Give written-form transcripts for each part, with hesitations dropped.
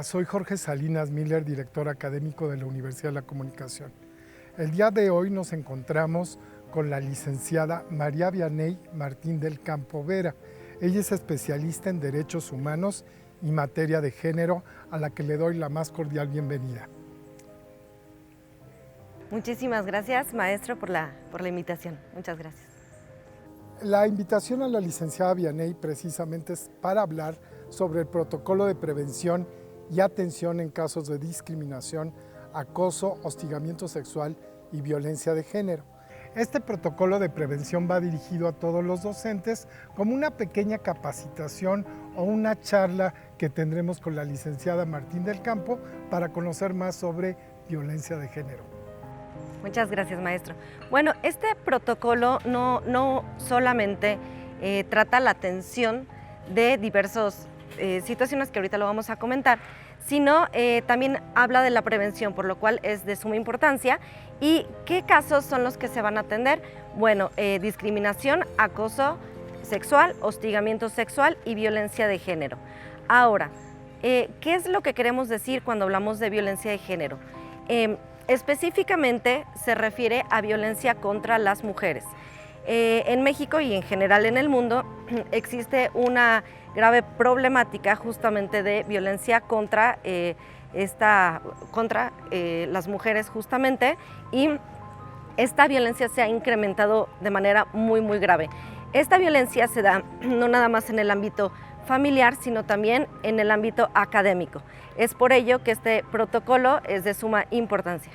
Hola, soy Jorge Salinas Miller, director académico de la Universidad de la Comunicación. El día de hoy nos encontramos con la licenciada María Vianney Martín del Campo Vera. Ella es especialista en Derechos Humanos y materia de género, a la que le doy la más cordial bienvenida. Muchísimas gracias, maestro, por la invitación. Muchas gracias. La invitación a la licenciada Vianney precisamente es para hablar sobre el protocolo de prevención y atención en casos de discriminación, acoso, hostigamiento sexual y violencia de género. Este protocolo de prevención va dirigido a todos los docentes como una pequeña capacitación o una charla que tendremos con la licenciada Martín del Campo para conocer más sobre violencia de género. Muchas gracias, maestro. Bueno, este protocolo no solamente trata la atención de diversas situaciones que ahorita lo vamos a comentar, sino también habla de la prevención, por lo cual es de suma importancia. ¿Y qué casos son los que se van a atender? Bueno, discriminación, acoso sexual, hostigamiento sexual y violencia de género. Ahora, ¿qué es lo que queremos decir cuando hablamos de violencia de género? Específicamente se refiere a violencia contra las mujeres. En México y en general en el mundo existe una grave problemática justamente de violencia contra las mujeres justamente, y esta violencia se ha incrementado de manera muy grave. Esta violencia se da no nada más en el ámbito familiar, sino también en el ámbito académico. Es por ello que este protocolo es de suma importancia.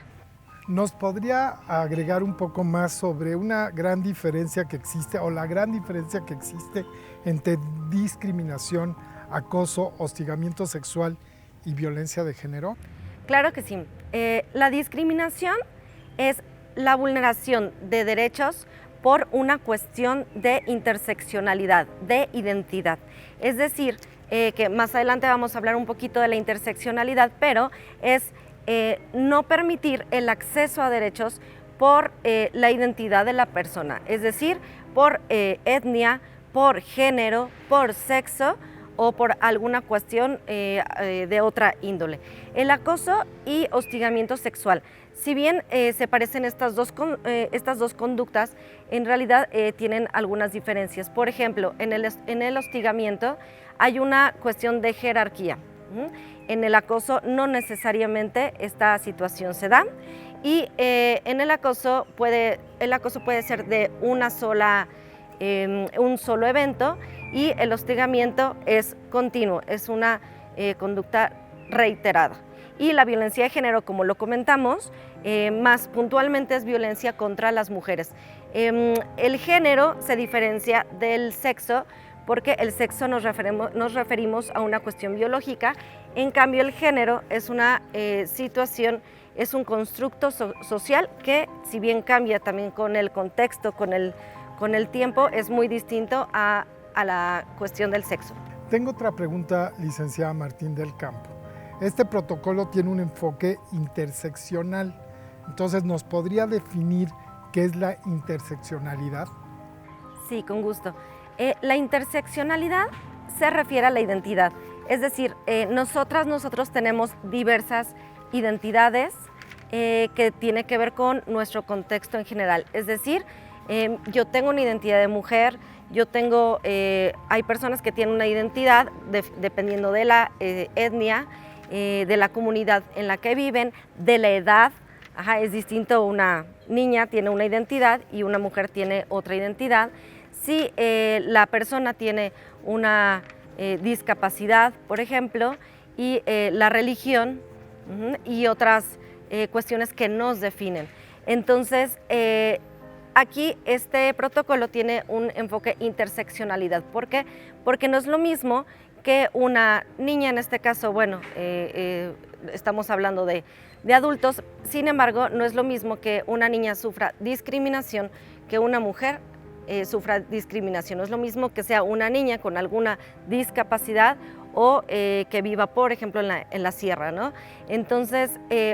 ¿Nos podría agregar un poco más sobre una gran diferencia que existe o la gran diferencia que existe entre discriminación, acoso, hostigamiento sexual y violencia de género? Claro que sí. La discriminación es la vulneración de derechos por una cuestión de interseccionalidad, de identidad. Es decir, que más adelante vamos a hablar un poquito de la interseccionalidad, pero es no permitir el acceso a derechos por la identidad de la persona, es decir, por etnia, por género, por sexo o por alguna cuestión de otra índole. El acoso y hostigamiento sexual. Si bien se parecen estas dos conductas, en realidad tienen algunas diferencias. Por ejemplo, en el hostigamiento hay una cuestión de jerarquía. En el acoso no necesariamente esta situación se da, y en el acoso puede ser de un solo evento, y el hostigamiento es continuo, es una conducta reiterada. Y la violencia de género, como lo comentamos, más puntualmente es violencia contra las mujeres. El género se diferencia del sexo porque el sexo nos referimos a una cuestión biológica, en cambio el género es una situación, es un constructo social que, si bien cambia también con el contexto, con el tiempo, es muy distinto a la cuestión del sexo. Tengo otra pregunta, licenciada Martín del Campo. Este protocolo tiene un enfoque interseccional, entonces, ¿nos podría definir qué es la interseccionalidad? Sí, con gusto. La interseccionalidad se refiere a la identidad, es decir, nosotros tenemos diversas identidades que tiene que ver con nuestro contexto en general, es decir, yo tengo una identidad de mujer, hay personas que tienen una identidad dependiendo de la etnia, de la comunidad en la que viven, de la edad. Es distinto, una niña tiene una identidad y una mujer tiene otra identidad. Si la persona tiene una discapacidad, por ejemplo, y la religión y otras cuestiones que nos definen. Entonces, aquí este protocolo tiene un enfoque interseccionalidad. ¿Por qué? Porque no es lo mismo que una niña, en este caso, bueno, estamos hablando de adultos, sin embargo, no es lo mismo que una niña sufra discriminación que una mujer sufra discriminación. No es lo mismo que sea una niña con alguna discapacidad o que viva, por ejemplo, en la sierra, ¿no? Entonces,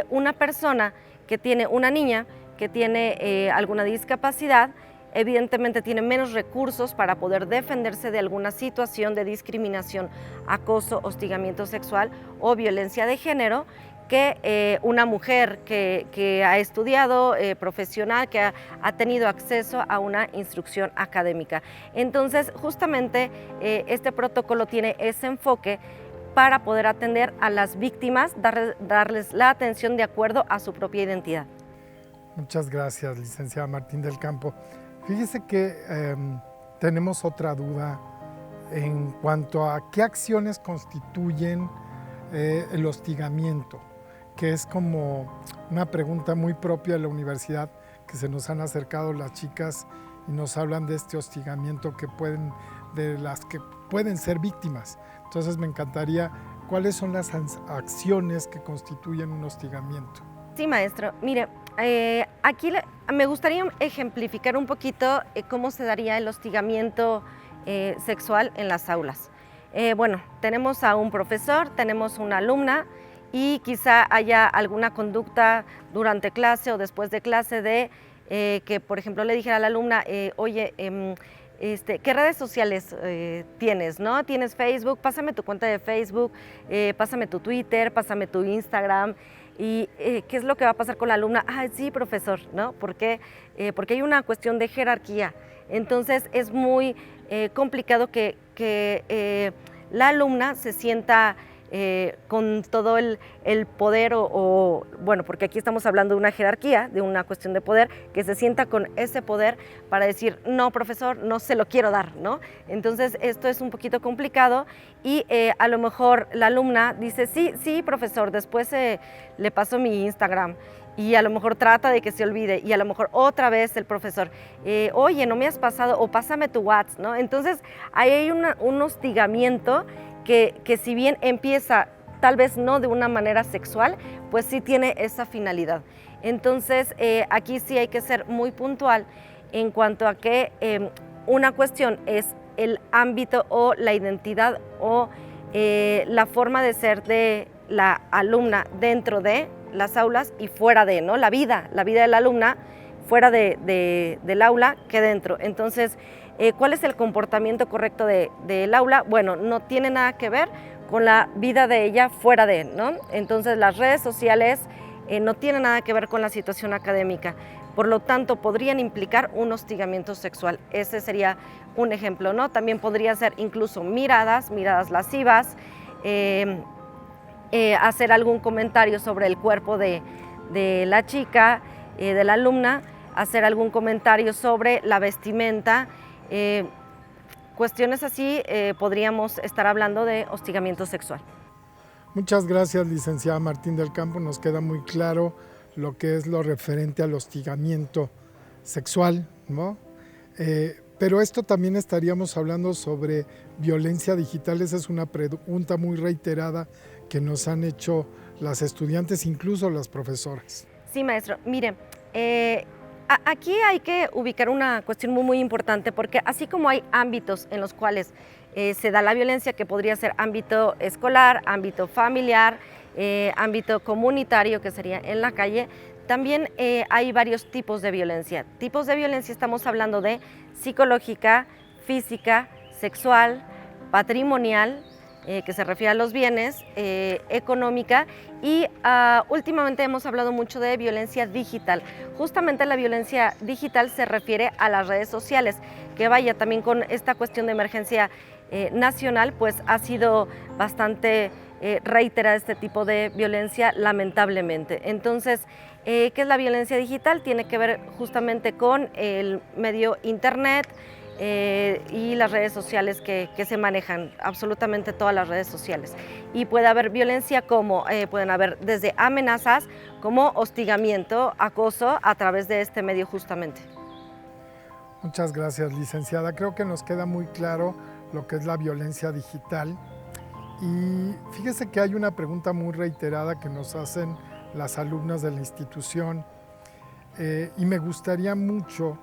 una persona que tiene una niña que tiene alguna discapacidad, evidentemente tiene menos recursos para poder defenderse de alguna situación de discriminación, acoso, hostigamiento sexual o violencia de género, que una mujer que ha estudiado, profesional, que ha tenido acceso a una instrucción académica. Entonces, justamente este protocolo tiene ese enfoque para poder atender a las víctimas, darles la atención de acuerdo a su propia identidad. Muchas gracias, licenciada Martín del Campo. Fíjese que tenemos otra duda en cuanto a qué acciones constituyen el hostigamiento, que es como una pregunta muy propia de la universidad, que se nos han acercado las chicas y nos hablan de este hostigamiento de las que pueden ser víctimas. Entonces me encantaría, ¿cuáles son las acciones que constituyen un hostigamiento? Sí, maestro. Mire, aquí me gustaría ejemplificar un poquito cómo se daría el hostigamiento sexual en las aulas. Bueno, tenemos a un profesor, tenemos una alumna y quizá haya alguna conducta durante clase o después de clase de que, por ejemplo, le dijera a la alumna, oye, ¿qué redes sociales tienes? ¿No? ¿Tienes Facebook? Pásame tu cuenta de Facebook, pásame tu Twitter, pásame tu Instagram. ¿Y qué es lo que va a pasar con la alumna? Ah, sí, profesor, ¿no? ¿Por qué? Porque hay una cuestión de jerarquía. Entonces es muy complicado que la alumna se sienta con todo el poder bueno, porque aquí estamos hablando de una jerarquía, de una cuestión de poder, que se sienta con ese poder para decir, no, profesor, no se lo quiero dar, ¿no? Entonces esto es un poquito complicado y a lo mejor la alumna dice, sí, profesor, después le paso mi Instagram. Y a lo mejor trata de que se olvide y a lo mejor otra vez el profesor, oye, no me has pasado o pásame tu WhatsApp, ¿no? Entonces ahí hay un hostigamiento que si bien empieza tal vez no de una manera sexual, pues sí tiene esa finalidad. Entonces aquí sí hay que ser muy puntual en cuanto a que una cuestión es el ámbito o la identidad o la forma de ser de la alumna dentro de las aulas y fuera de, ¿no? La vida de la alumna fuera del aula que dentro. Entonces, ¿cuál es el comportamiento correcto del aula? Bueno, no tiene nada que ver con la vida de ella fuera de, ¿no? Entonces, las redes sociales no tienen nada que ver con la situación académica. Por lo tanto, podrían implicar un hostigamiento sexual. Ese sería un ejemplo, ¿no? También podría ser incluso miradas lascivas, hacer algún comentario sobre el cuerpo de la chica, de la alumna, hacer algún comentario sobre la vestimenta. Cuestiones así podríamos estar hablando de hostigamiento sexual. Muchas gracias, licenciada Martín del Campo. Nos queda muy claro lo que es lo referente al hostigamiento sexual, ¿no? Pero esto también estaríamos hablando sobre violencia digital. Esa es una pregunta muy reiterada que nos han hecho las estudiantes, incluso las profesoras. Sí, maestro. Mire, aquí hay que ubicar una cuestión muy importante, porque así como hay ámbitos en los cuales se da la violencia, que podría ser ámbito escolar, ámbito familiar, ámbito comunitario, que sería en la calle, también hay varios tipos de violencia. Tipos de violencia estamos hablando de psicológica, física, sexual, patrimonial, que se refiere a los bienes, económica y últimamente hemos hablado mucho de violencia digital. Justamente la violencia digital se refiere a las redes sociales, que vaya también con esta cuestión de emergencia nacional, pues ha sido bastante reiterada este tipo de violencia, lamentablemente. Entonces, ¿qué es la violencia digital? Tiene que ver justamente con el medio internet, y las redes sociales que se manejan, absolutamente todas las redes sociales. Y puede haber violencia como, pueden haber desde amenazas como hostigamiento, acoso a través de este medio justamente. Muchas gracias, licenciada. Creo que nos queda muy claro lo que es la violencia digital. Y fíjese que hay una pregunta muy reiterada que nos hacen las alumnas de la institución y me gustaría mucho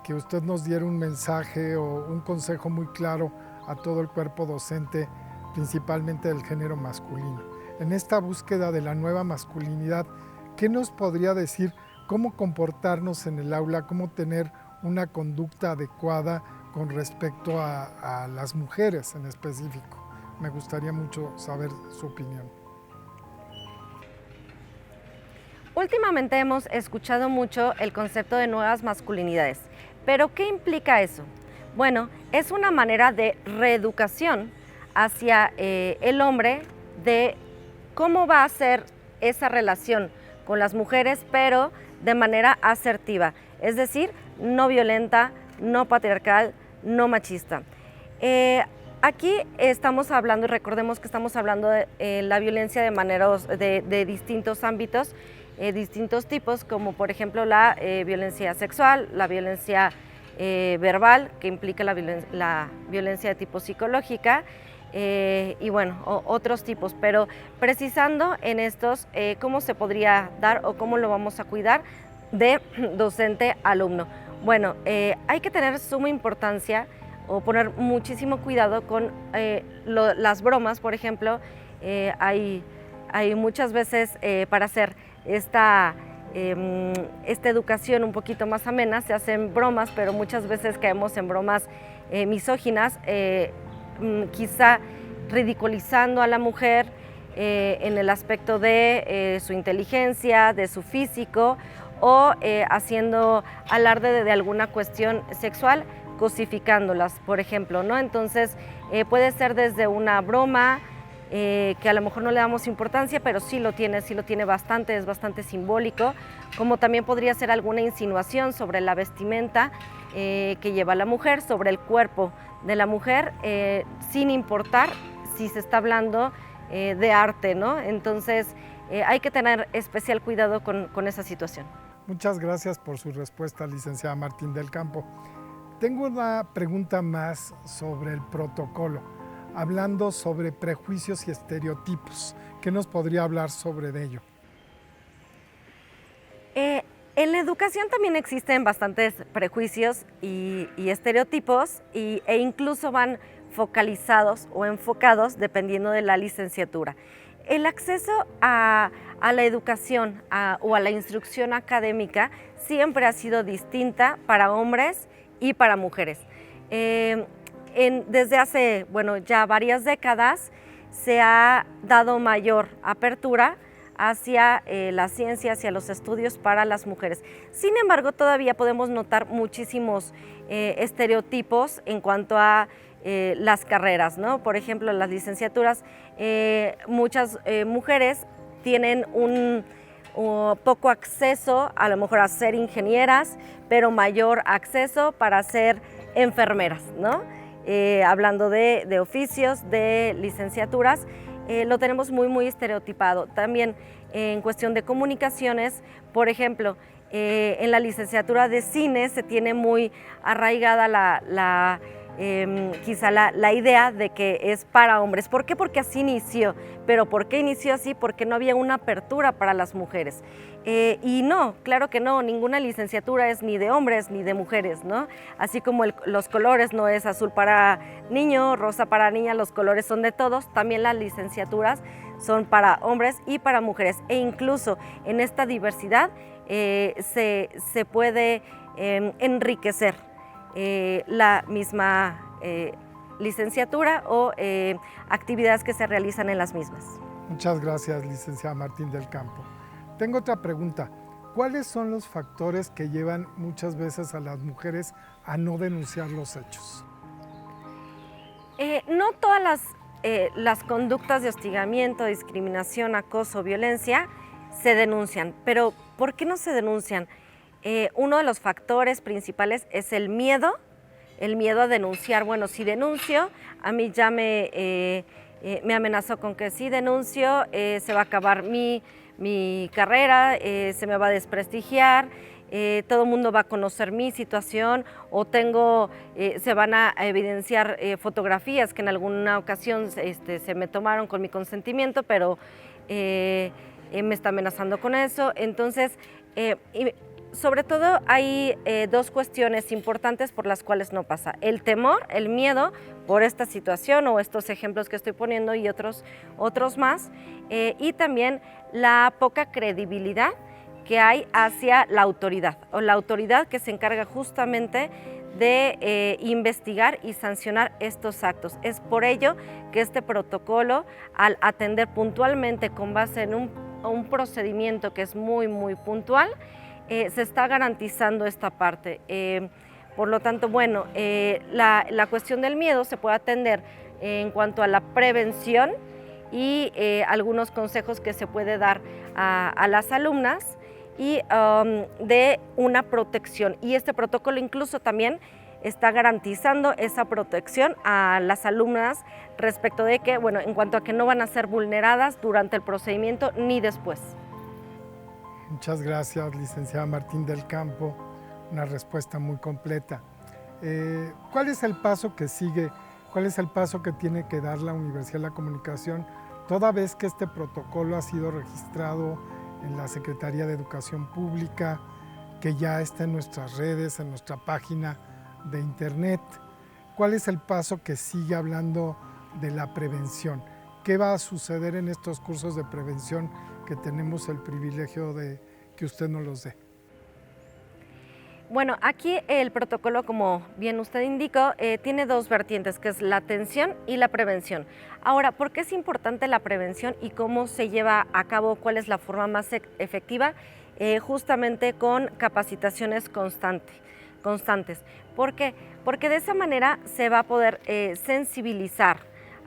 que usted nos diera un mensaje o un consejo muy claro a todo el cuerpo docente, principalmente del género masculino. En esta búsqueda de la nueva masculinidad, ¿qué nos podría decir cómo comportarnos en el aula, cómo tener una conducta adecuada con respecto a las mujeres en específico. Me gustaría mucho saber su opinión. Últimamente hemos escuchado mucho el concepto de nuevas masculinidades, pero ¿qué implica eso? Bueno, es una manera de reeducación hacia el hombre de cómo va a ser esa relación con las mujeres, pero de manera asertiva, es decir, no violenta, no patriarcal, no machista. Aquí estamos hablando, y recordemos que estamos hablando de la violencia de distintos ámbitos, distintos tipos, como por ejemplo la violencia sexual, la violencia verbal, que implica la violencia de tipo psicológica, y bueno, otros tipos, pero precisando en estos cómo se podría dar o cómo lo vamos a cuidar de docente-alumno. Bueno, hay que tener suma importancia o poner muchísimo cuidado con las bromas, por ejemplo. Hay muchas veces para hacer esta educación un poquito más amena, se hacen bromas, pero muchas veces caemos en bromas misóginas, quizá ridiculizando a la mujer en el aspecto de su inteligencia, de su físico, o haciendo alarde de alguna cuestión sexual, cosificándolas, por ejemplo, ¿no? Entonces puede ser desde una broma que a lo mejor no le damos importancia, pero sí lo tiene bastante, es bastante simbólico, como también podría ser alguna insinuación sobre la vestimenta que lleva la mujer, sobre el cuerpo de la mujer, sin importar si se está hablando de arte, ¿no? Entonces hay que tener especial cuidado con esa situación. Muchas gracias por su respuesta, licenciada Martín del Campo. Tengo una pregunta más sobre el protocolo, hablando sobre prejuicios y estereotipos. ¿Qué nos podría hablar sobre ello? En la educación también existen bastantes prejuicios y estereotipos e incluso van focalizados o enfocados dependiendo de la licenciatura. El acceso a la educación o a la instrucción académica siempre ha sido distinta para hombres y para mujeres. Desde hace, ya varias décadas se ha dado mayor apertura hacia la ciencia, hacia los estudios para las mujeres. Sin embargo, todavía podemos notar muchísimos estereotipos en cuanto a las carreras, ¿no? Por ejemplo, las licenciaturas, muchas mujeres tienen poco acceso a lo mejor a ser ingenieras, pero mayor acceso para ser enfermeras, ¿no? Hablando de oficios, de licenciaturas, lo tenemos muy estereotipado. También en cuestión de comunicaciones, por ejemplo, en la licenciatura de cine se tiene muy arraigada quizá la idea de que es para hombres. ¿Por qué? Porque así inició. ¿Pero por qué inició así? Porque no había una apertura para las mujeres. Y no, claro que no, ninguna licenciatura es ni de hombres ni de mujeres, ¿no? Así como los colores no es azul para niño, rosa para niña, los colores son de todos, también las licenciaturas son para hombres y para mujeres. E incluso en esta diversidad se puede enriquecer la misma licenciatura o actividades que se realizan en las mismas. Muchas gracias, licenciada Martín del Campo. Tengo otra pregunta. ¿Cuáles son los factores que llevan muchas veces a las mujeres a no denunciar los hechos? No todas las conductas de hostigamiento, discriminación, acoso, violencia se denuncian, pero ¿por qué no se denuncian? Uno de los factores principales es el miedo a denunciar. Bueno, si denuncio, a mí ya me amenazó con que si denuncio se va a acabar mi carrera, se me va a desprestigiar, todo el mundo va a conocer mi situación o se van a evidenciar fotografías que en alguna ocasión se me tomaron con mi consentimiento, pero me está amenazando con eso. Entonces, sobre todo hay dos cuestiones importantes por las cuales no pasa: el temor, el miedo por esta situación o estos ejemplos que estoy poniendo y otros más, y también la poca credibilidad que hay hacia la autoridad, o la autoridad que se encarga justamente de investigar y sancionar estos actos. Es por ello que este protocolo, al atender puntualmente con base en un procedimiento que es muy puntual, se está garantizando esta parte. Por lo tanto, bueno, la cuestión del miedo se puede atender en cuanto a la prevención y algunos consejos que se puede dar a las alumnas y de una protección. Y este protocolo incluso también está garantizando esa protección a las alumnas respecto de que, bueno, en cuanto a que no van a ser vulneradas durante el procedimiento ni después. Muchas gracias, licenciada Martín del Campo, una respuesta muy completa. ¿Cuál es el paso que sigue? ¿Cuál es el paso que tiene que dar la Universidad de la Comunicación, toda vez que este protocolo ha sido registrado en la Secretaría de Educación Pública, que ya está en nuestras redes, en nuestra página de internet? ¿Cuál es el paso que sigue hablando de la prevención? ¿Qué va a suceder en estos cursos de prevención que tenemos el privilegio de que usted nos los dé? Bueno, aquí el protocolo, como bien usted indicó, tiene dos vertientes, que es la atención y la prevención. Ahora, ¿por qué es importante la prevención y cómo se lleva a cabo, cuál es la forma más efectiva? Justamente con capacitaciones constantes. ¿Por qué? Porque de esa manera se va a poder sensibilizar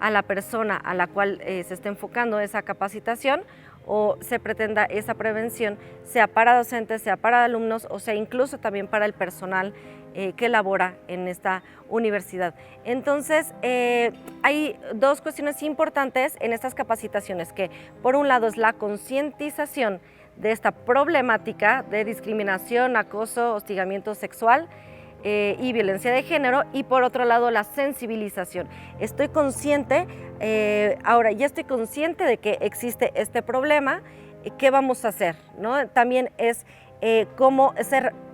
a la persona a la cual se está enfocando esa capacitación o se pretenda esa prevención, sea para docentes, sea para alumnos, o sea incluso también para el personal que labora en esta universidad. Entonces, hay dos cuestiones importantes en estas capacitaciones, que por un lado es la concientización de esta problemática de discriminación, acoso, hostigamiento sexual y violencia de género, y por otro lado la sensibilización. Estoy consciente, ahora ya estoy consciente de que existe este problema, ¿qué vamos a hacer? ¿No? También es cómo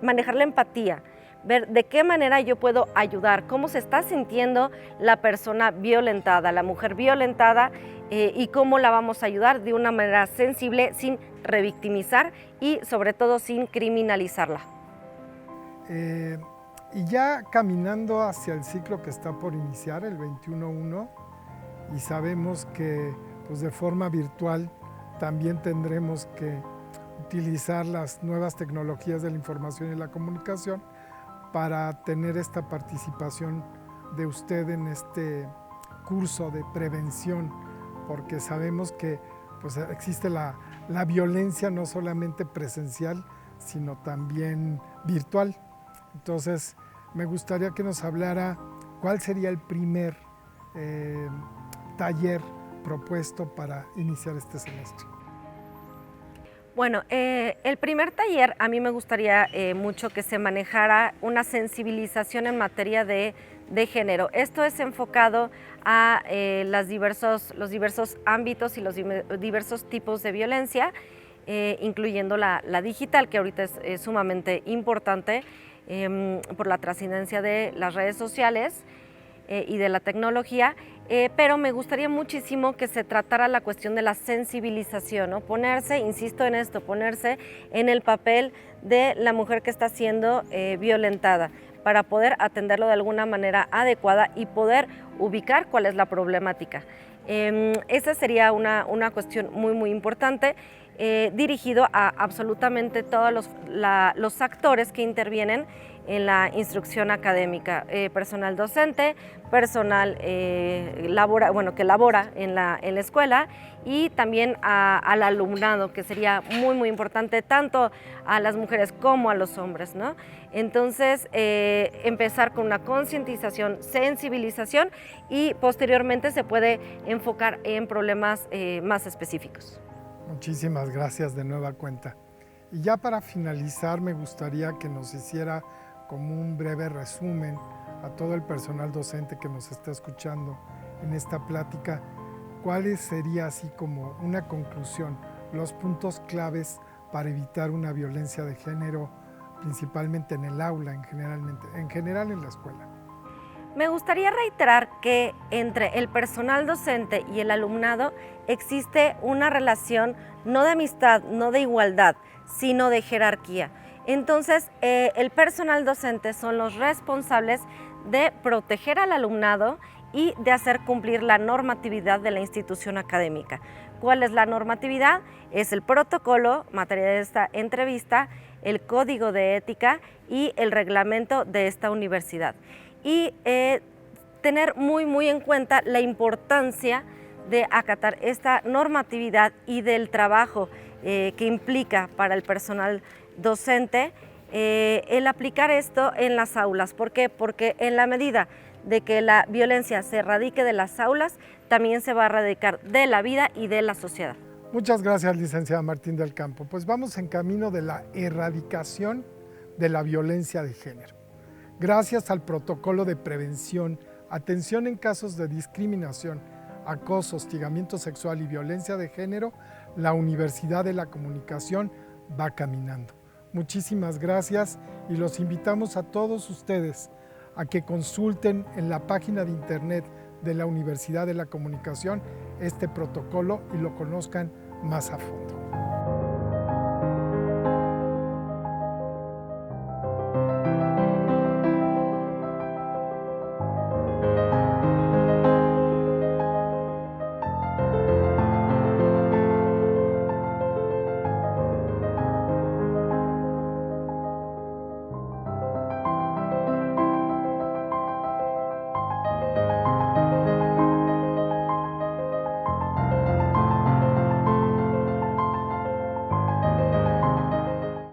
manejar la empatía, ver de qué manera yo puedo ayudar, cómo se está sintiendo la persona violentada, la mujer violentada, y cómo la vamos a ayudar de una manera sensible, sin revictimizar y sobre todo sin criminalizarla. Y ya caminando hacia el ciclo que está por iniciar, el 21-1, y sabemos que pues, de forma virtual también tendremos que utilizar las nuevas tecnologías de la información y la comunicación para tener esta participación de usted en este curso de prevención, porque sabemos que pues, existe la violencia no solamente presencial, sino también virtual. Entonces, me gustaría que nos hablara cuál sería el primer taller propuesto para iniciar este semestre. Bueno, el primer taller a mí me gustaría mucho que se manejara una sensibilización en materia de género. Esto es enfocado a los diversos ámbitos y los diversos tipos de violencia, incluyendo la digital, que ahorita es sumamente importante por la trascendencia de las redes sociales y de la tecnología, pero me gustaría muchísimo que se tratara la cuestión de la sensibilización, ¿no? Ponerse, insisto en esto, ponerse en el papel de la mujer que está siendo violentada, para poder atenderlo de alguna manera adecuada y poder ubicar cuál es la problemática. Esa sería una cuestión muy importante, dirigido a absolutamente todos los actores que intervienen en la instrucción académica, personal docente, personal que labora en la escuela, y también al alumnado, que sería muy importante, tanto a las mujeres como a los hombres, ¿no? Entonces, empezar con una concientización, sensibilización, y posteriormente se puede enfocar en problemas más específicos. Muchísimas gracias de nueva cuenta. Y ya para finalizar, me gustaría que nos hiciera como un breve resumen a todo el personal docente que nos está escuchando en esta plática, cuáles sería así como una conclusión, los puntos claves para evitar una violencia de género, principalmente en el aula, en general en la escuela. Me gustaría reiterar que entre el personal docente y el alumnado existe una relación no de amistad, no de igualdad, sino de jerarquía. Entonces, el personal docente son los responsables de proteger al alumnado y de hacer cumplir la normatividad de la institución académica. ¿Cuál es la normatividad? Es el protocolo, materia de esta entrevista, el código de ética y el reglamento de esta universidad. Y tener muy en cuenta la importancia de acatar esta normatividad y del trabajo que implica para el personal docente el aplicar esto en las aulas. ¿Por qué? Porque en la medida de que la violencia se erradique de las aulas, también se va a erradicar de la vida y de la sociedad. Muchas gracias, licenciada Martín del Campo. Pues vamos en camino de la erradicación de la violencia de género. Gracias al protocolo de prevención, atención en casos de discriminación, acoso, hostigamiento sexual y violencia de género, la Universidad de la Comunicación va caminando. Muchísimas gracias y los invitamos a todos ustedes a que consulten en la página de internet de la Universidad de la Comunicación este protocolo y lo conozcan más a fondo.